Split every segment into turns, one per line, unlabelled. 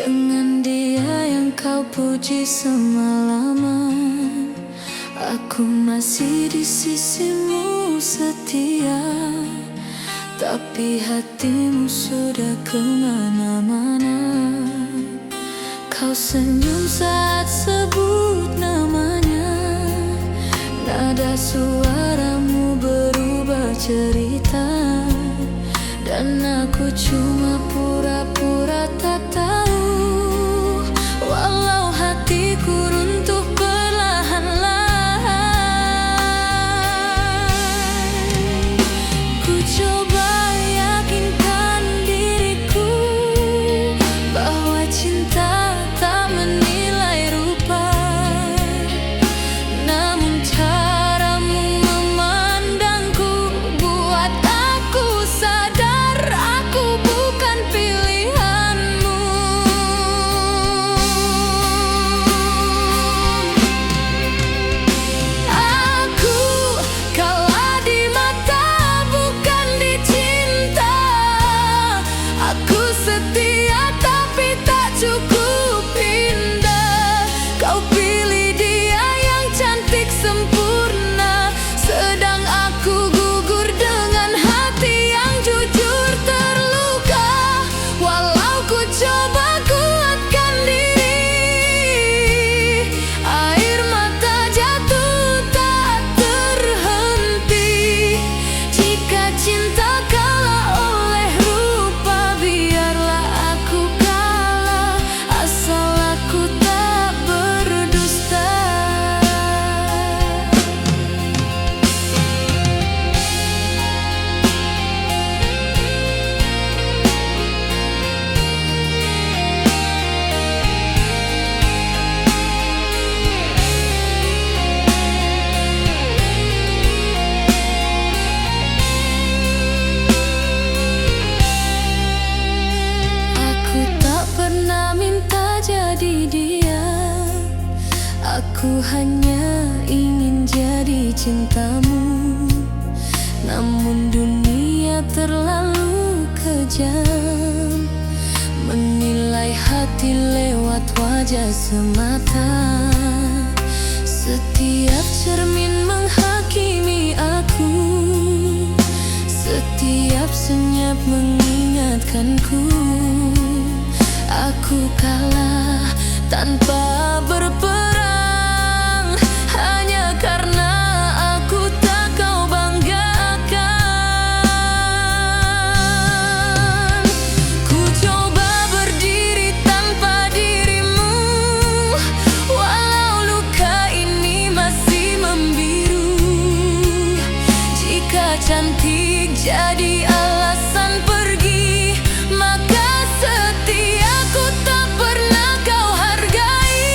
Dengan dia yang kau puji semalaman, aku masih di sisimu setia. Tapi hatimu sudah kemana-mana. Kau senyum saat sebut namanya, nada suaramu berubah cerita. Dan aku cuma pura-pura tak tahu, walau hatiku runtuh perlahan-lahan. Ku coba yakinkan diriku bahwa cinta tak menilai rupa, namun caramu memandangku buat aku sadar aku bukan pilihanmu. Aku kalah di mata, bukan dicinta. Aku setia tapi tak cukup indah. Kau pilih dia yang cantik sempurna, sedang aku gugur dengan hati yang jujur terluka. Walau ku coba kuatkan diri, air mata jatuh tak terhenti. Jika cinta kalah oleh rupa, biarlah aku kalah, asal aku tak berdusta. Aku tak pernah minta jadi dia, aku hanya ingin jadi cintamu. Namun dunia terlalu kejam, menilai hati lewat wajah semata. Setiap cermin menghakimi aku, setiap senyap mengingatkanku. Aku kalah tanpa berperang, hanya karena aku tak kau banggakan. Ku coba berdiri tanpa dirimu, walau luka ini masih membiru. Jika cantik jadi alasan pergi, maka setiaku tak pernah kau hargai.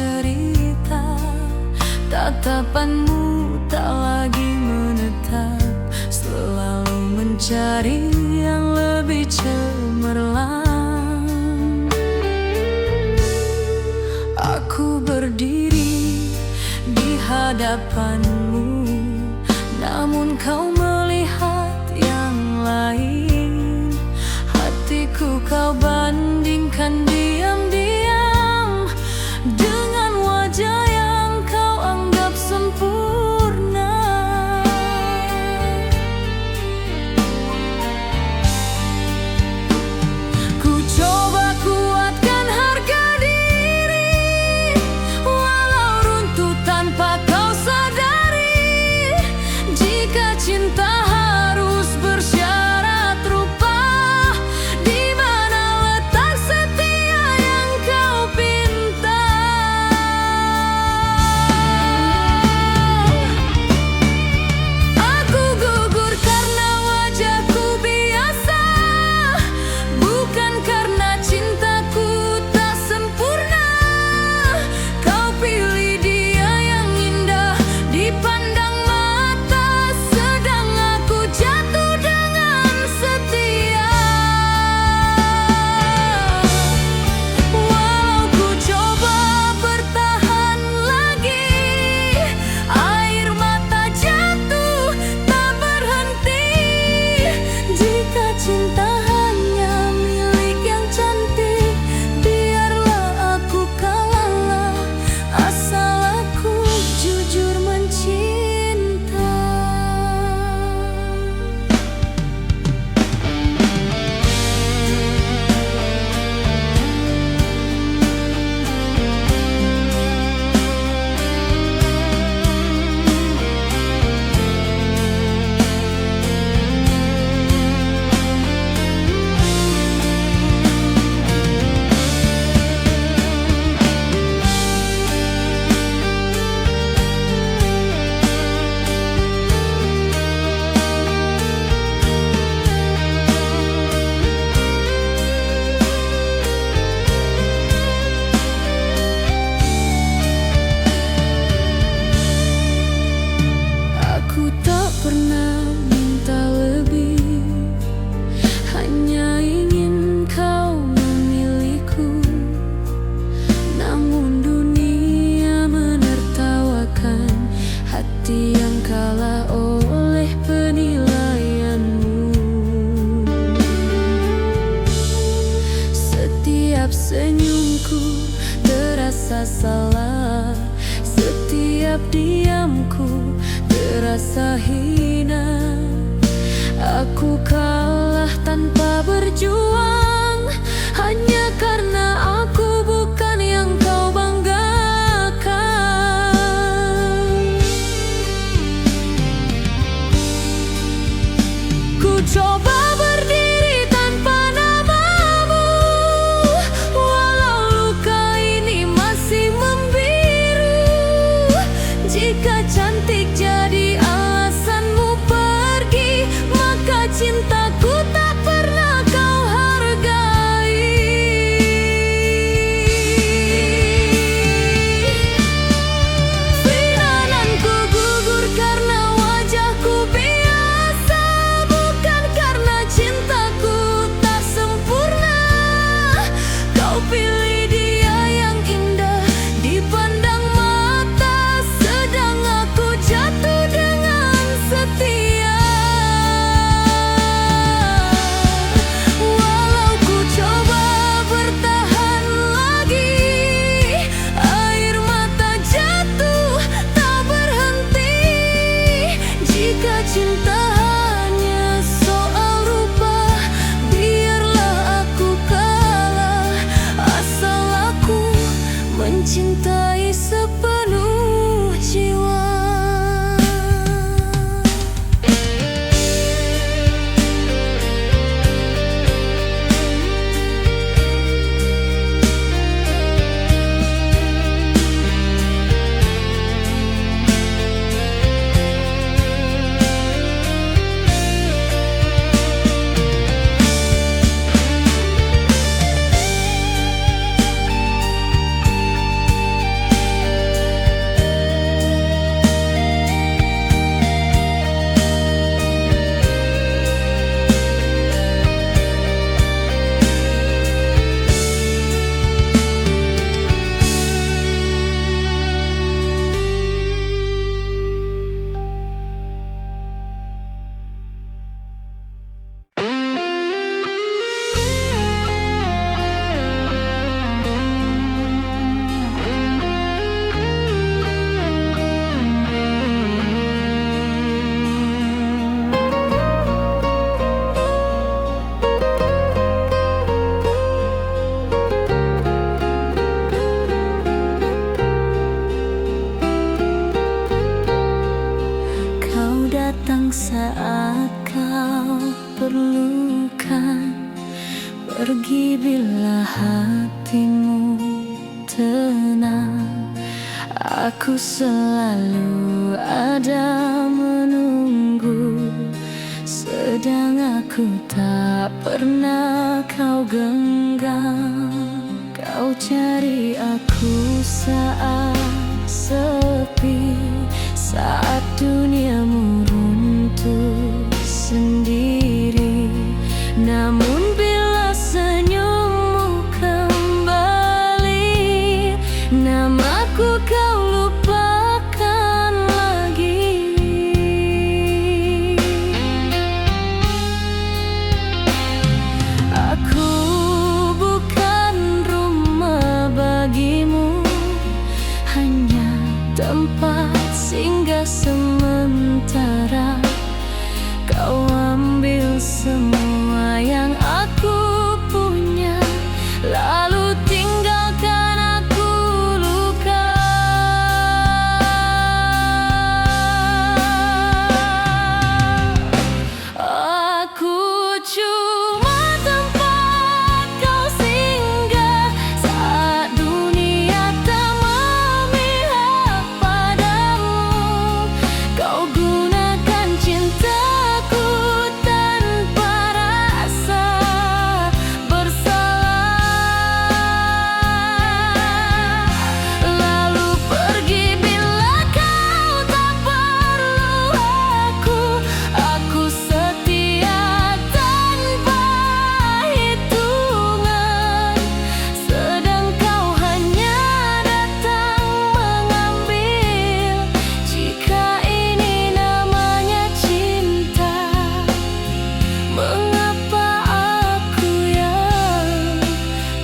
cerita. Tatapanmu tak lagi menetap, selalu mencari yang lebih cemerlang. Aku berdiri di hadapanmu, namun kau melihat yang lain. Hatiku kau bandingkan diam-diam dengan wajah yang kau anggap sempurna. Ku coba kuatkan harga diri, walau runtuh tanpa kau sadari. Jika cinta harus bersyarat rupa, di mana letak setia yang kau pinta? Aku gugur karena wajahku biasa, bukan karena cintaku tak sempurna. Kau pilih dia yang indah dipandang mata, sedang aku jatuh dengan setia. Walau ku coba bertahan lagi, air mata jatuh tak berhenti. Jika cinta hanya milik yang cantik, biarlah aku kalah, asal aku jujur mencinta. Aku tak pernah minta lebih, hanya ingin kau memilihku. Namun dunia menertawakan hati yang kalah oleh penilaianmu. Setiap senyumku terasa salah, setiap diamku terasa hina. Aku kalah tanpa berjuang, hanya karena aku bukan yang kau banggakan. Ku coba berdiri tanpa namamu, walau luka ini masih membiru. Jika cantik jadi alasanmu pergi, maka cintaku tak pernah kau hargai. Pirananku gugur karena wajahku biasa, bukan karena cintaku tak sempurna. Kau pilih dia yang indah dipandang mata, sedang aku Aku selalu ada menunggu, sedang aku tak pernah kau genggam. Kau cari aku saat sepi, saat duniamu runtuh sendiri. Namun bila senyummu kembali, namaku kau lupakan lagi. Aku bukan rumah bagimu, hanya tempat singgah sementara. Kau ambil semua yang aku punya, lalu tinggalkan aku luka. Aku cuma tempat kau singgah saat dunia tak memihak padamu. Kau gunakan cintaku tanpa rasa bersalah, lalu pergi bila kau tak perlu aku. Aku setia tanpa hitungan, sedang kau hanya datang mengambil. Jika ini namanya cinta, mengapa aku yang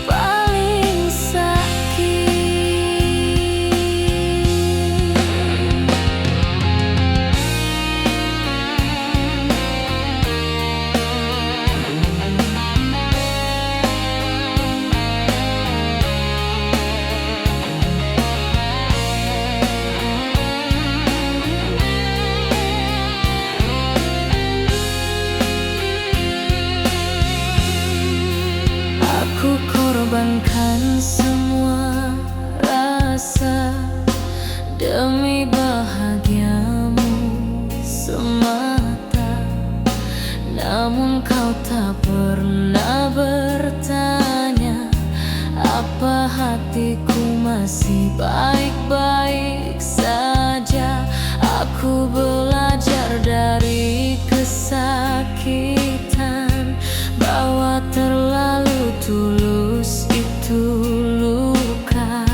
paling sakit? Aku korbankan semua rasa demi bahagiamu semata. Namun kau tak pernah bertanya apa hatiku masih baik-baik saja. Aku belajar dari kesakitan bahwa terlalu tulus itu luka.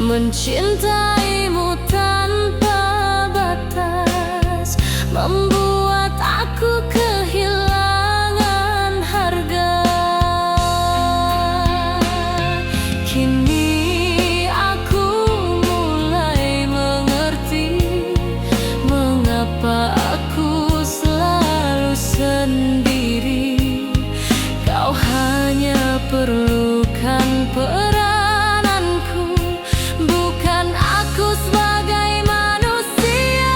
Mencintaimu tanpa batas membuat aku kehilangan harga. Kini aku mulai mengerti mengapa aku selalu sendiri. Kau hanya perlukan perananku, bukan aku sebagai manusia.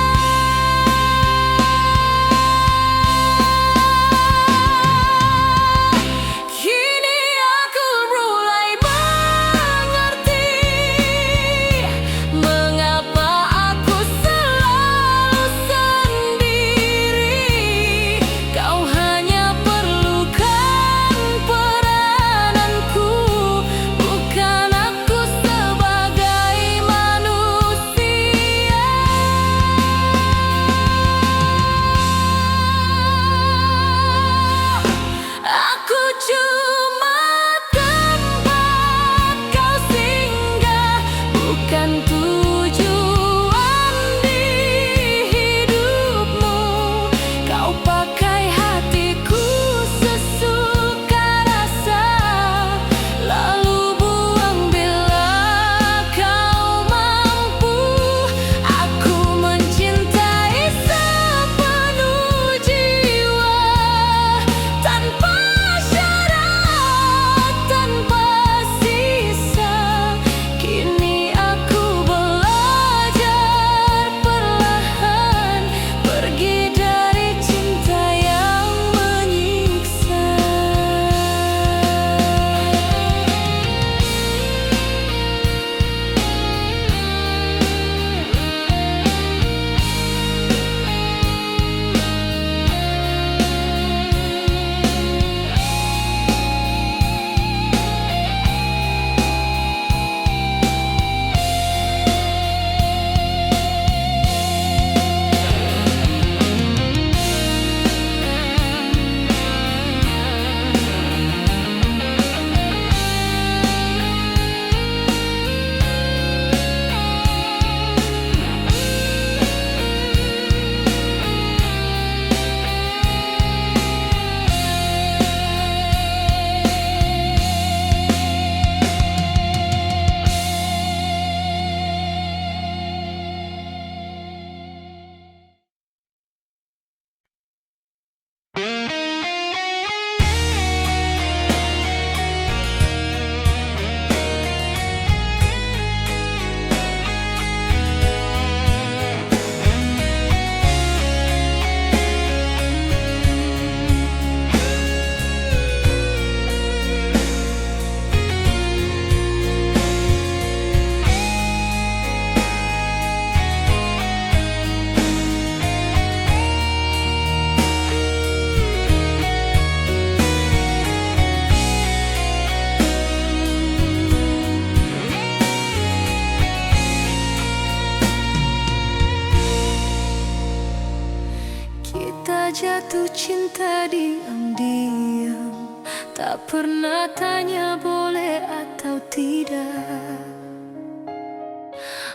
jatuh cinta diam-diam, tak pernah tanya boleh atau tidak.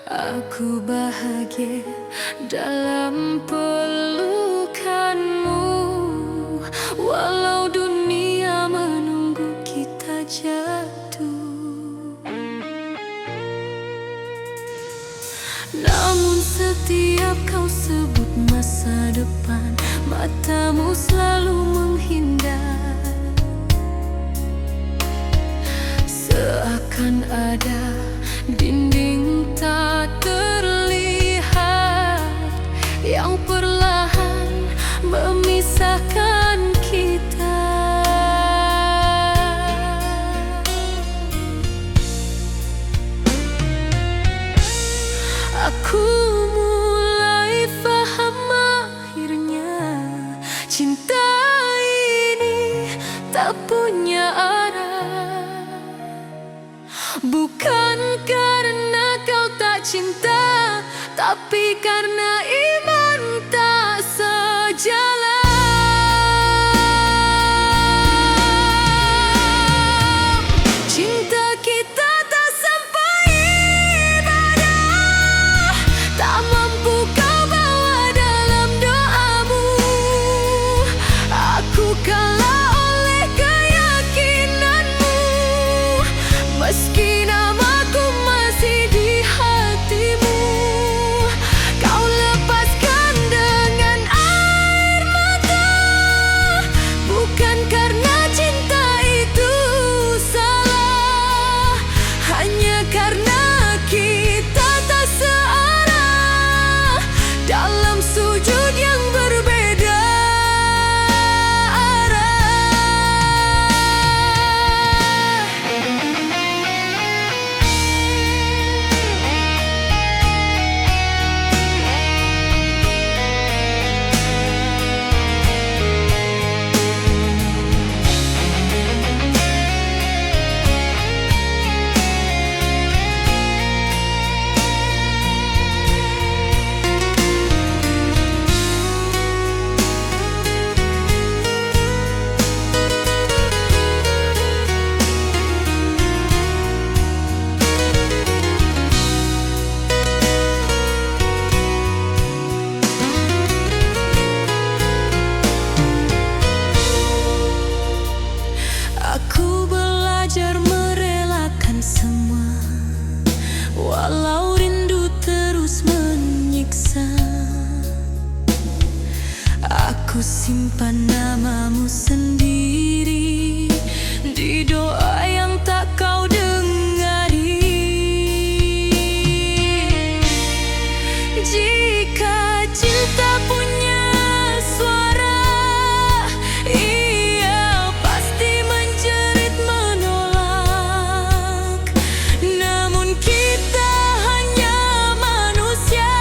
Aku bahagia dalam pelukanmu, walau dunia menunggu kita jatuh. Namun setiap kau sebut masa depan, matamu selalu menghindar, seakan ada dinding tak terlihat yang perlahan memisahkan kita. Aku mulai faham akhirnya, cinta ini tak punya arah. Bukan karena kau tak cinta, tapi karena iman tak sejalan. Cinta kita tak sampai ibadah, tak mampu kau bawa dalam doamu. Aku kalah oleh keyakinanmu, meski namaku masih di hatimu. Kau lepaskan dengan air mata, bukan karena cinta itu salah, hanya karena kita tak searah dalam sujud yang berbeda Aku belajar merelakan semua, walau rindu terus menyiksa. Aku simpan namamu sendiri di doa yang tak kau dengari. Jika cinta punya suara, ia pasti menjerit menolak. Namun kita hanya manusia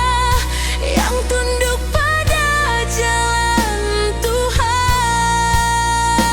yang tunduk pada jalan Tuhan.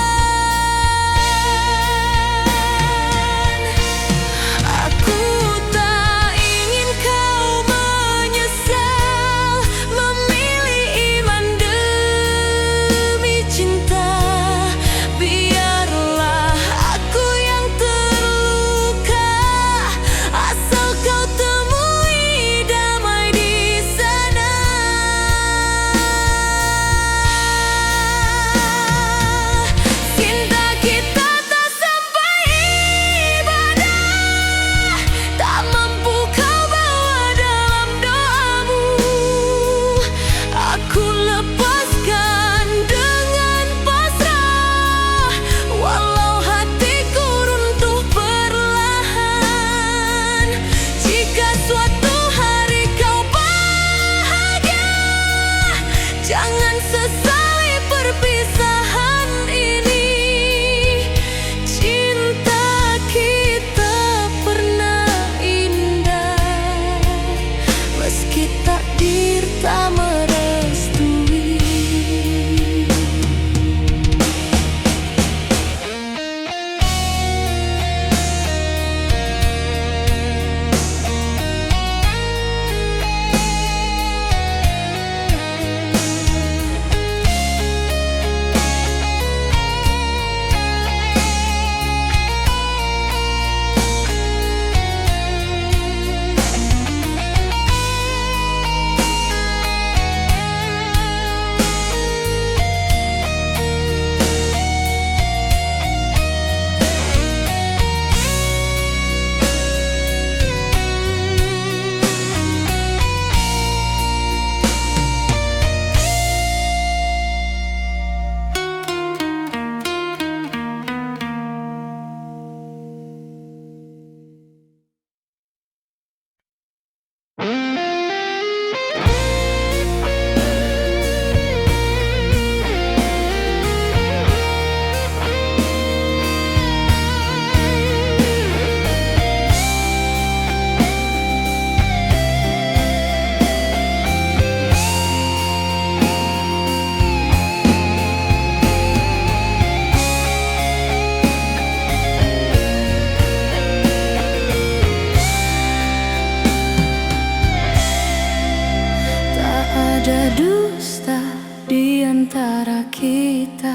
antara kita.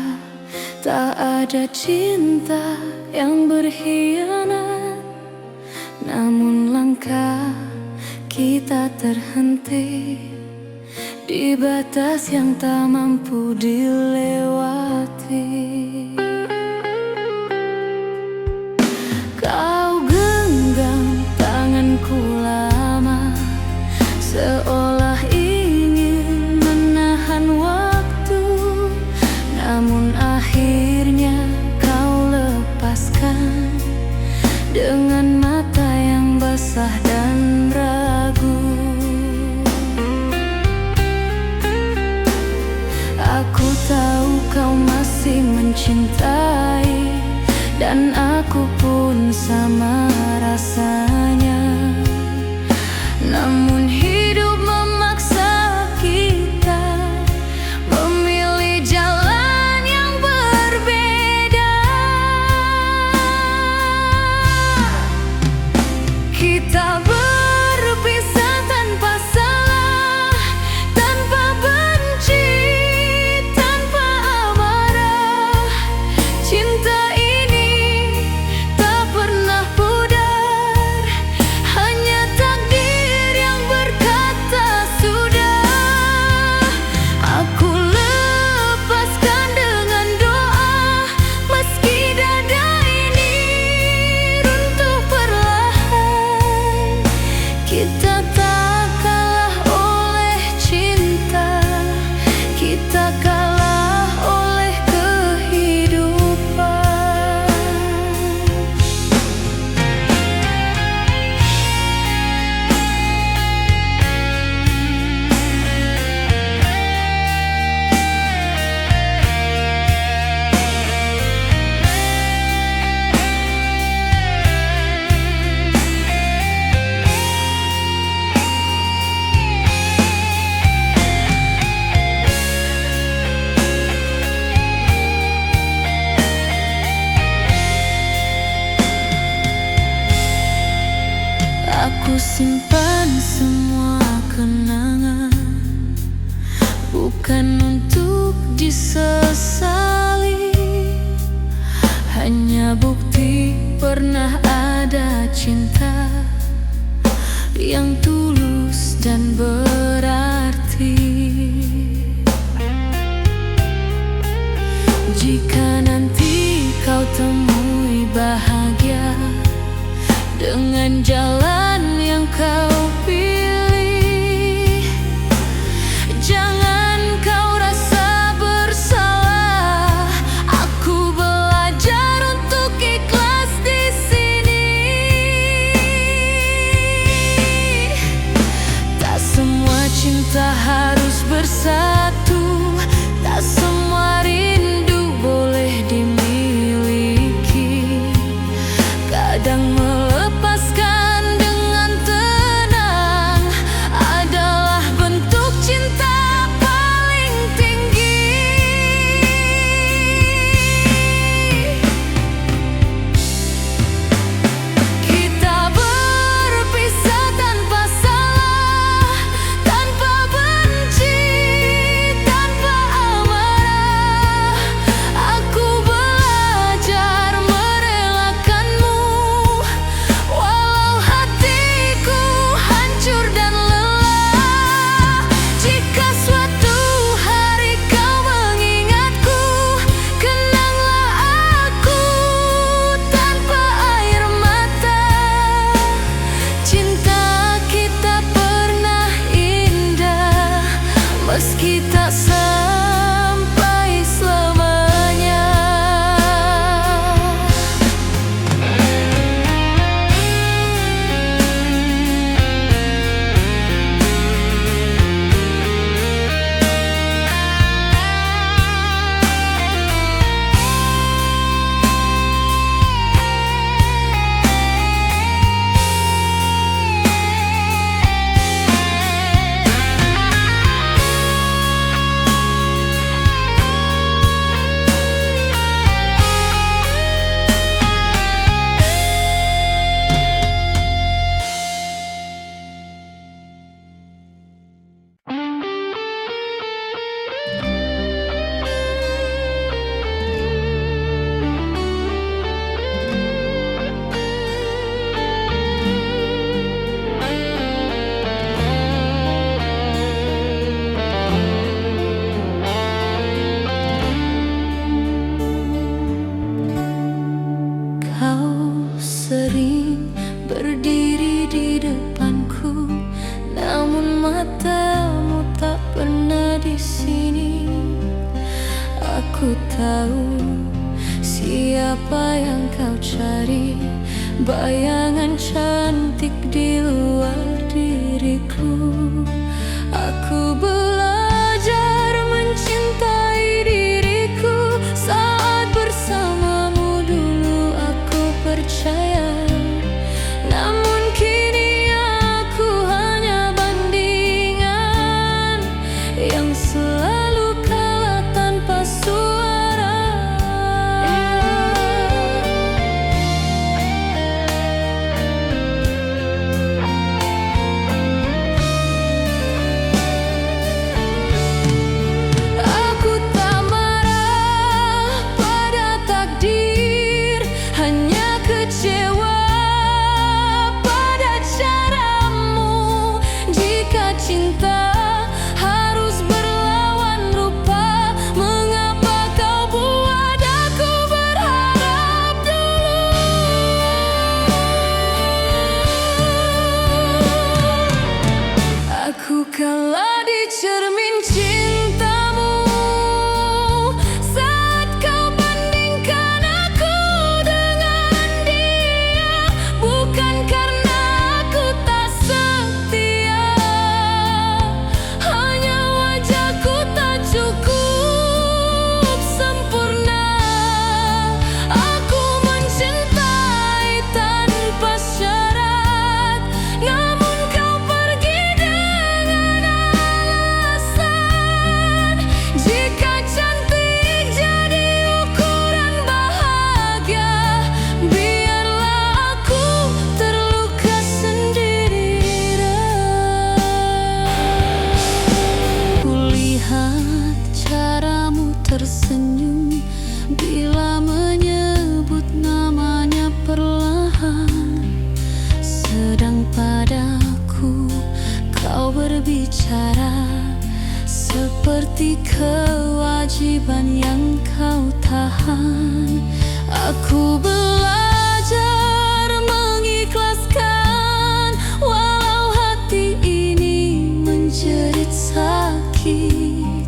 Tak ada cinta yang berkhianat, namun langkah kita terhenti di batas yang tak mampu dilewati. Kau genggam tanganku lama, seolah ingin menahan waktu, namun akhirnya kau lepaskan dengan mata yang basah dan ragu. Aku tahu kau masih mencintai, dan aku pun sama rasanya. Namun hidup memaksa kita memilih jalan yang berbeda. Kita berpisah tanpa salah, tanpa benci, tanpa amarah. Cinta ini tak pernah pudar, hanya takdir yang berkata sudah. Aku lepaskan dengan doa, meski dada ini runtuh perlahan. Kita tak kalah oleh cinta, kita kalah oleh kehidupan. Aku simpan semua kenangan, bukan untuk disesali, hanya bukti pernah ada cinta yang tulus dan berarti. Jika nanti kau temui bahagia dengan jalan yang kau pilih, jangan kau rasa bersalah. Aku belajar untuk ikhlas di sini. Tak semua cinta harus bersatu, tak semua rindu boleh dimiliki. Kadang melepaskan dengan tenang adalah bentuk cinta paling tinggi. Kita berpisah tanpa salah, tanpa benci, tanpa amarah. Aku belajar merelakanmu, walau hatiku hancur dan lelah. Jika suatu hari kau mengingatku, kenanglah aku tanpa air mata. Cinta kita pernah indah, meski tak sampai selamanya. matamu tak pernah di sini. Aku tahu siapa yang kau cari, bayangan cantik di luar diriku. Aku belajar mencintai diriku saat bersamamu. Dulu aku percaya, namun kini aku hanya bandingan yang selalu kalah tanpa suara. Aku tak marah pada takdir, hanya kecewa pada caramu. Jika cinta harus berlawan rupa, mengapa kau buat aku berharap dulu? Aku kalah di cermin cintamu saat kau bandingkan aku dengan dia. Bukan karena aku tak setia, hanya wajahku tak cukup sempurna. Aku mencintai tanpa syarat, namun kau pergi dengan alasan. Jika cantik jadi ukuran bahagia, biarlah aku terluka sendirian. Kulihat caramu tersenyum bila menyebut namanya perlahan, sedang padaku kau berbicara seperti kewajiban yang kau tahan. Aku belajar mengikhlaskan walau hati ini menjerit sakit.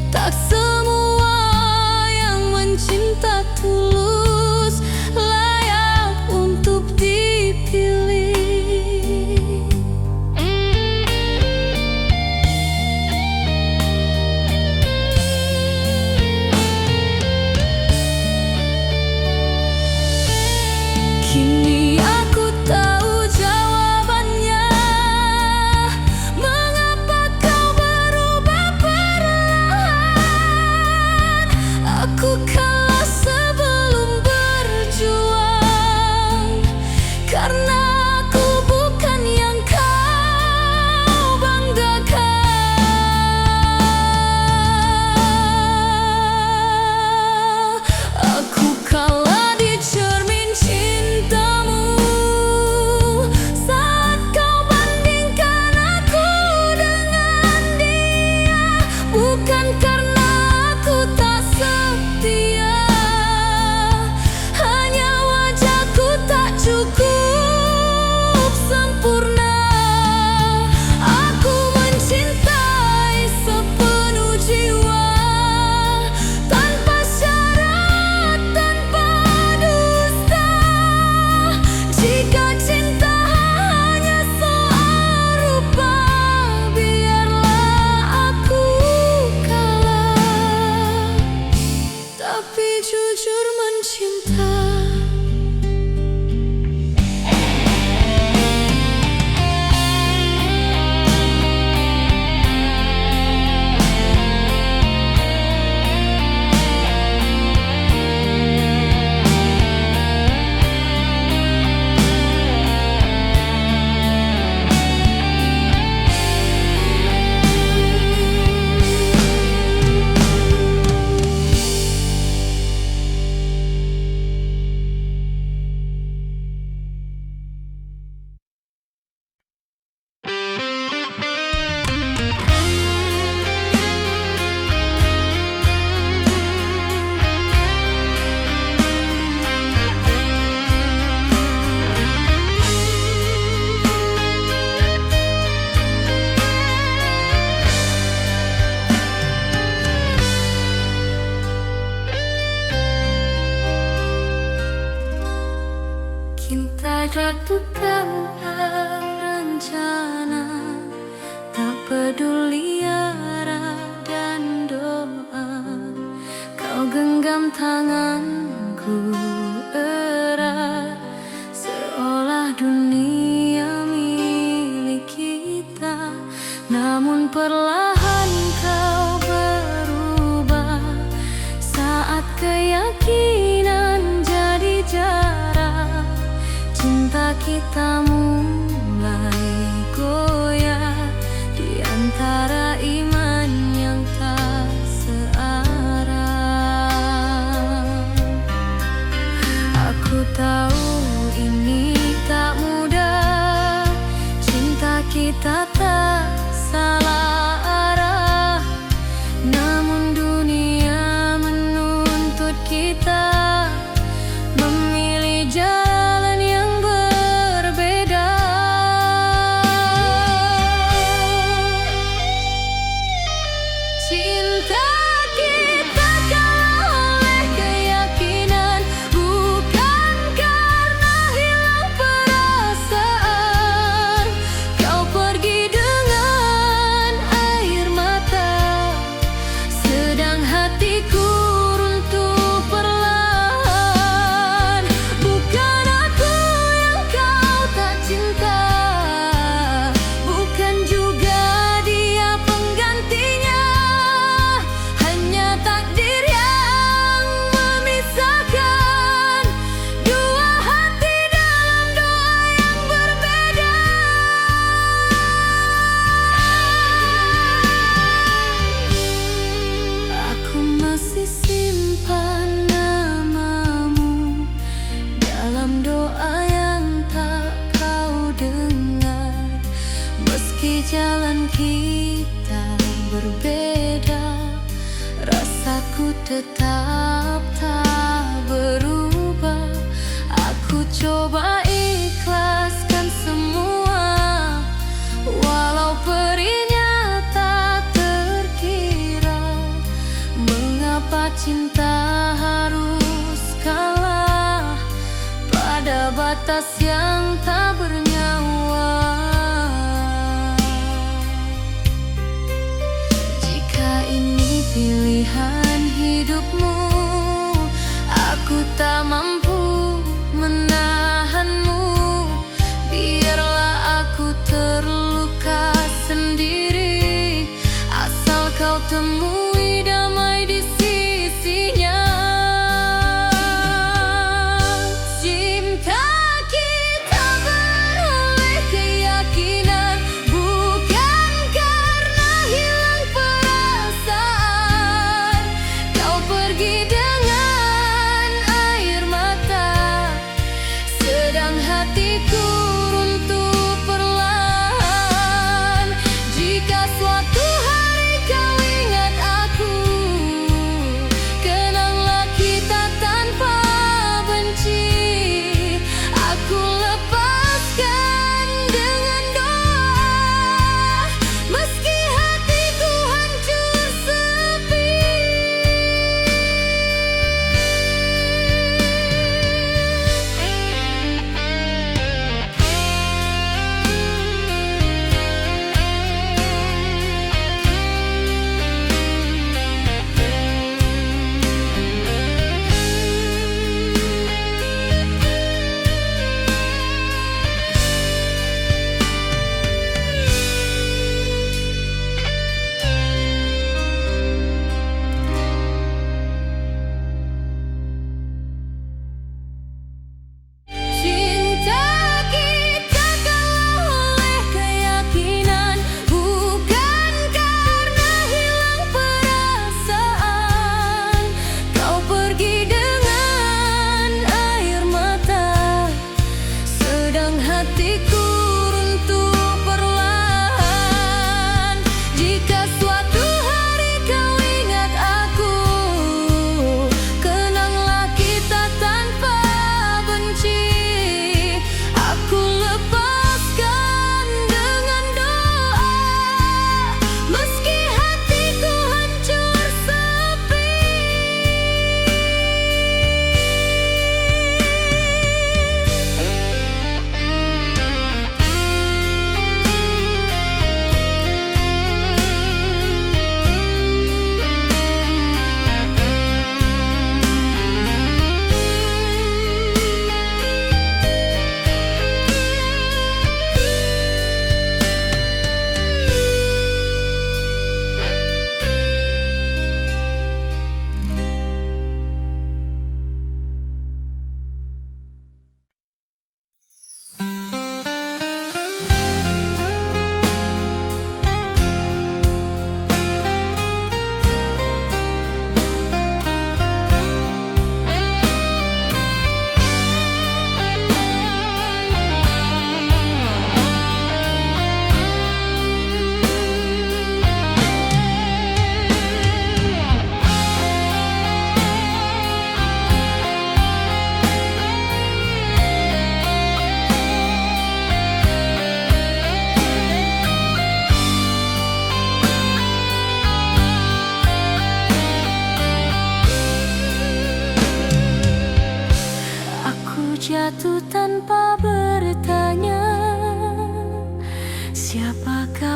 Tak semua yang mencinta tulus layak untuk dipilih. Ratu tanpa rencana, tak peduli arah dan doa. Kau genggam tanganku erat, seolah dunia milik kita. Namun perlahan kau berubah saat keyakinan jadi jarak. Cinta kita mulai goyah di antara iman yang tak searah. Aku tahu ini tak mudah, cinta kita tak salah arah. Namun dunia menuntut kita memilih jalan yang berbeda. Cinta kita kalah oleh keyakinan, bukan karena hilang perasaan. Kau pergi dengan air mata, sedang hatiku runtuh perlahan. Bukan aku yang kau tak cinta, bukan juga dia penggantinya. Hanya takdir yang memisahkan dua hati dalam doa yang berbeda. Aku masih simpan namamu dalam doa yang tak kau dengar. Meski jalan kita berbeda, rasaku tetap tak berubah. Aku coba ikhlaskan semua, walau perihnya tak terkira. Mengapa cinta harus kalah pada batas yang tak bernyawa? Jika ini pilihan hidupmu, aku tak mampu menahanmu. Biarlah aku terluka sendiri, asal kau temui damai di sisinya. Cinta kita beroleh keyakinan, bukan karena hilang perasaan. Kau pergi dengan air mata, sedang hatiku runtuh perlahan. Jika suatu hari kau ingat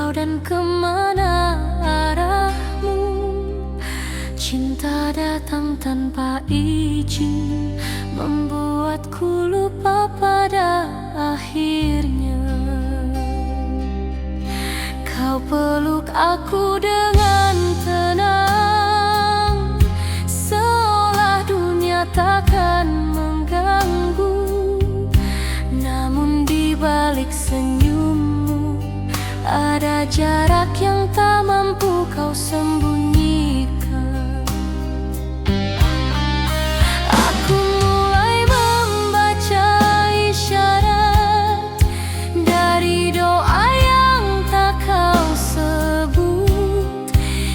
kau dan kemana arahmu. Cinta datang tanpa izin, membuatku lupa pada akhirnya. Kau peluk aku dengan tenang, seolah dunia takkan mengganggu. Namun di balik senyummu ada jarak yang tak mampu kau sembunyikan. Aku mulai membaca isyarat dari doa yang tak kau sebut.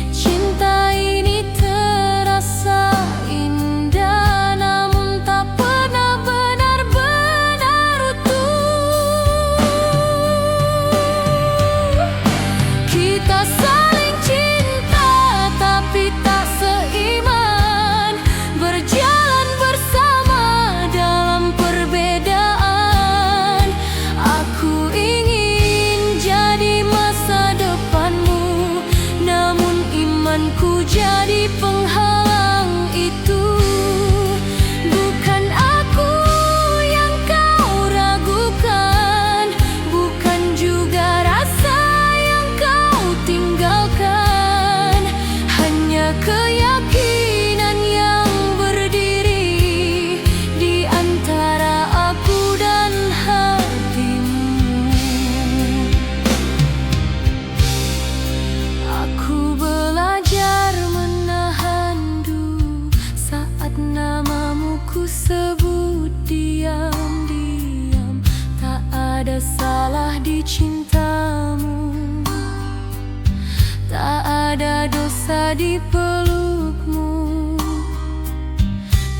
Cinta ini terasa indah, namun tak pernah benar-benar utuh. Kita saling cinta tapi tak seiman, berjalan bersama dalam perbedaan. Aku ingin jadi masa depanmu, namun imanku jadi penghalang itu. Bukan aku yang kau ragukan, bukan juga rasa yang kau tinggalkan. Hanya keyakinan yang berdiri di antara aku dan hatimu. Aku belajar menahan dulu saat namamu ku sebut diam-diam. Tak ada salah di cintamu, tak ada dosa di pelukmu.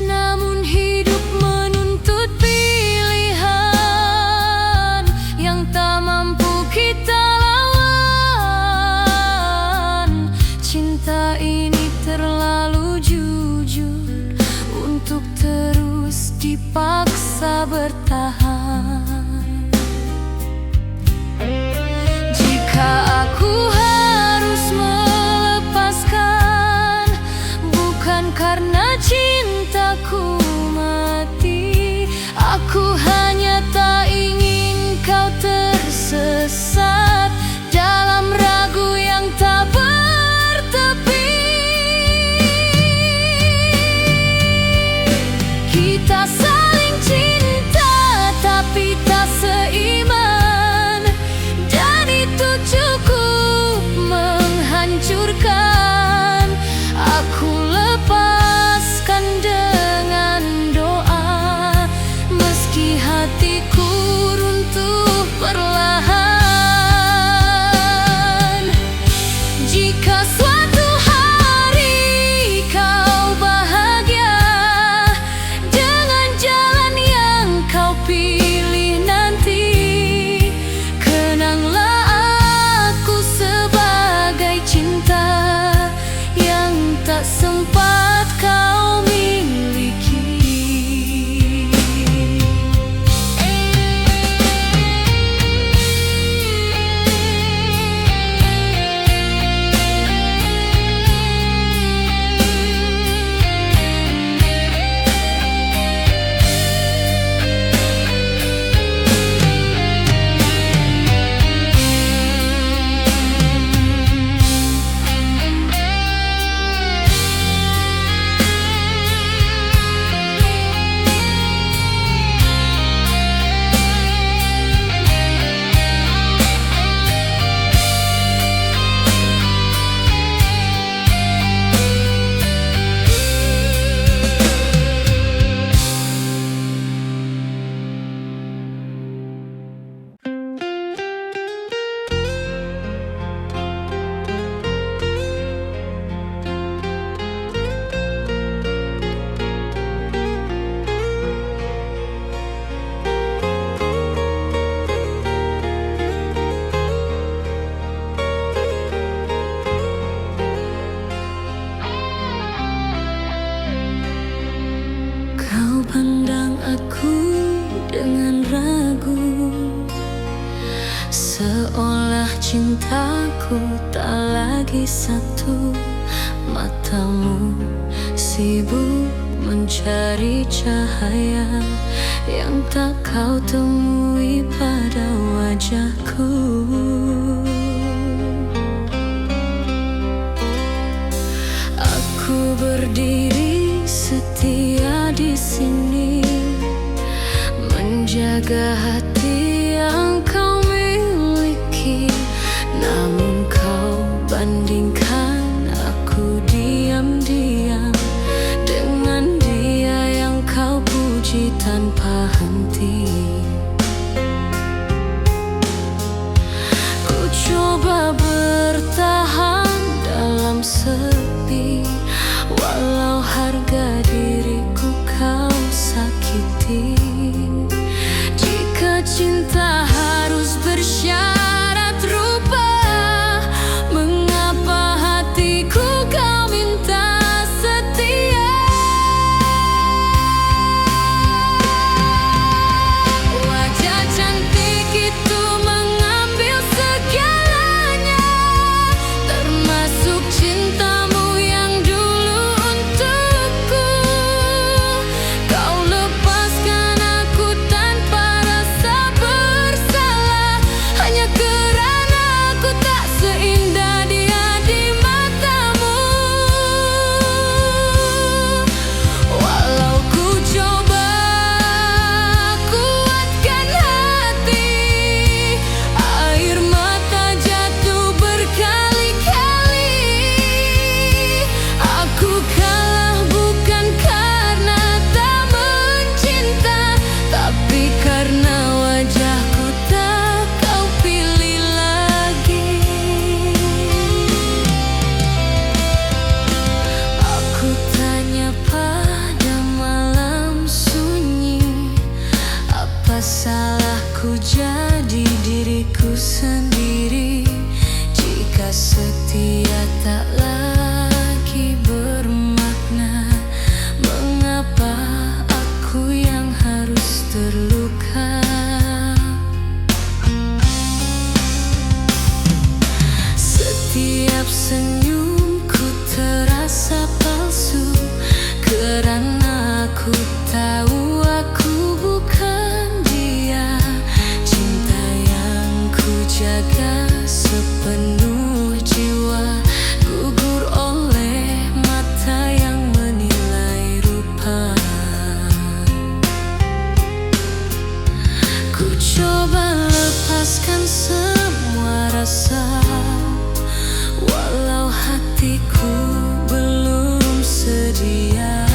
Namun hidup menuntut pilihan yang tak mampu kita lawan. Cinta ini terlalu jujur untuk terus dipaksa bertahan. Jika aku harus melepaskan cintaku tak lagi satu. Matamu sibuk mencari cahaya yang tak kau temui pada wajahku. Aku berdiri setia di sini, menjaga hati yang kau miliki. Namun kau bandingkan aku diam-diam dengan dia yang kau puji tanpa henti. Ku coba bertahan dalam sepi, walau harga diriku kau sakiti. Jika cinta harus bersyarat rupa, mengapa hatiku kau minta setia? Wajah cantik itu mengambil segalanya, termasuk cintamu yang dulu untukku. Kau lepaskan aku tanpa rasa bersalah, hanya kerana aku tak seindah dia di matamu. Walau ku coba kuatkan hati, air mata jatuh berkali-kali. Aku kalah bukan karena tak mencinta, tapi karena wajahku tak kau pilih lagi. Aku tanya pada malam sunyi, apa salahku jadi diriku sendiri? Jika setia tak lagi bermakna, mengapa aku yang harus terluka? Setiap senyumku terasa palsu, kerana aku tahu aku bukan dia. Cinta yang ku jaga sepenuh jiwa gugur oleh mata yang menilai rupa. Ku coba lepaskan semua rasa, walau hatiku belum sedia.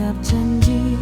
setiap janji